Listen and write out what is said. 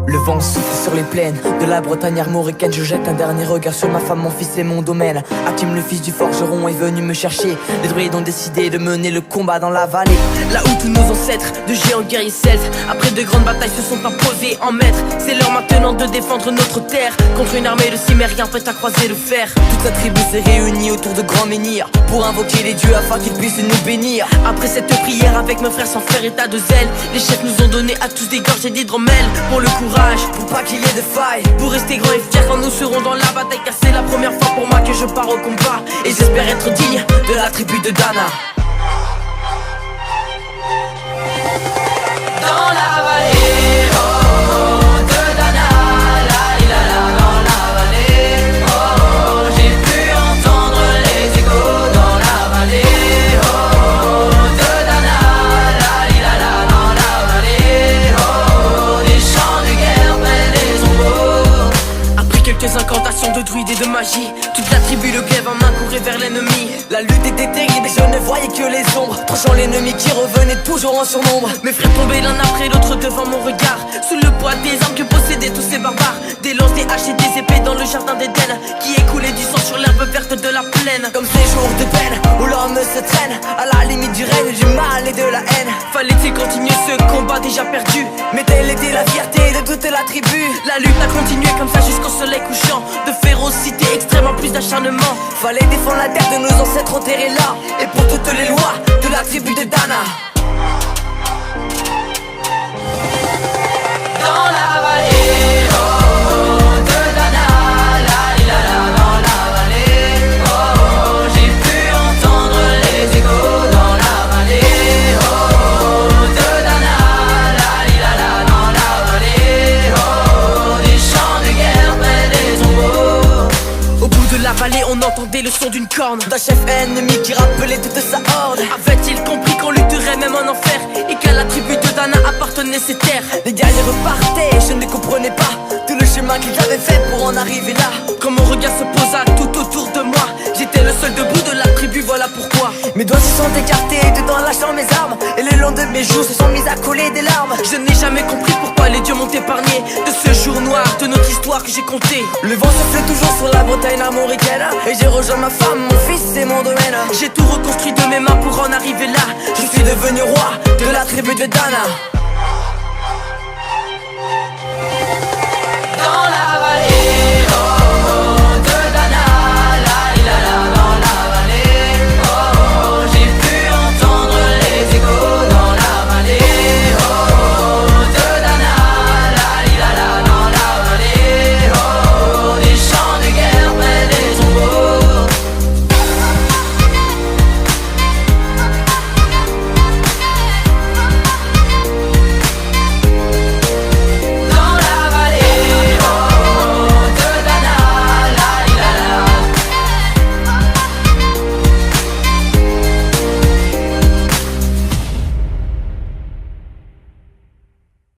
Le vent souffle sur les plaines de la Bretagne armoricaine. Je jette un dernier regard sur ma femme, mon fils et mon domaine. Hakim, le fils du forgeron, est venu me chercher. Les druides ont décidé de mener le combat dans la vallée, là où tous nos ancêtres de géants guerriers celtes, après de grandes batailles, se sont imposés en maîtres. C'est l'heure maintenant de défendre notre terre contre une armée de cimériens prête à croiser le fer. Toute la tribu s'est réunie autour de grands menhirs pour invoquer les dieux afin qu'ils puissent nous bénir. Après cette prière avec mes frères sans faire état de zèle, les chefs nous ont donné à tous des gorgées d'hydromel. Pour le courage, pour pas qu'il y ait de faille, pour rester grand et fier quand nous serons dans la bataille. Car c'est la première fois pour moi que je pars au combat, et j'espère être digne de la tribu de Dana. Dans la vallée, oh, oh, de Dana, la la la, dans la vallée, oh, oh, j'ai pu entendre les échos dans la vallée, oh, oh, de Dana, la la, dans la vallée, oh, oh, des chants de guerre près des tombeaux. Après quelques incantations de druides et de magie, toute la tribu le glaive en main courait vers l'ennemi. La lutte était terrible et je ne voyais que les ombres, tranchant l'ennemi qui revenait toujours en surnombre. Mes frères tombaient l'un après l'autre devant mon regard, sous le poids des armes que possédaient tous ces barbares. Des lances, des haches et des épées dans le jardin d'Éden, qui écoulait du sang sur l'herbe verte de la plaine. Comme ces jours de peine où l'homme se traîne à la limite du règne, du mal et de la haine. Fallait-il continuer ce combat déjà perdu? Mais telle était la fierté de toute la tribu. La lutte a continué comme ça jusqu'au soleil couchant, de férocité extrêmement plus d'acharnement. Fallait défendre la terre de nos ancêtres enterrés là, et pour toutes les lois de la tribu de Dana. Dans la vallée, oh, oh, de Dana, la dans la vallée, oh, oh, j'ai pu entendre les échos dans la vallée, oh, oh, de Dana, la dans la vallée, oh, oh, des chants de guerre près des tombeaux. Au bout de la vallée, on entendait le son d'une corne d'un chef ennemi qui rappelait toute sa horde. Avait-il compris qu'on lutterait même en enfer, et qu'à la tribu de Dana appartenaient ces terres? Les guerriers repartaient, je ne comprenais pas tout le chemin qu'ils avaient fait pour en arriver là. Quand mon regard se posa tout autour de moi, j'étais le seul debout de la tribu, voilà pourquoi. Mes doigts se sont écartés tout en lâchant mes armes, et le long de mes joues se sont mis à couler des larmes. Je n'ai jamais compris pourquoi les dieux m'ont épargné de ce jour noir de notre histoire que j'ai compté. Le vent souffle toujours sur la Bretagne armoricaine, et j'ai rejoint ma femme, mon fils et mon domaine. J'ai tout reconstruit de mes mains pour en arriver là. Je suis devenu roi de la tribu de Dana. Dans la vallée, oh.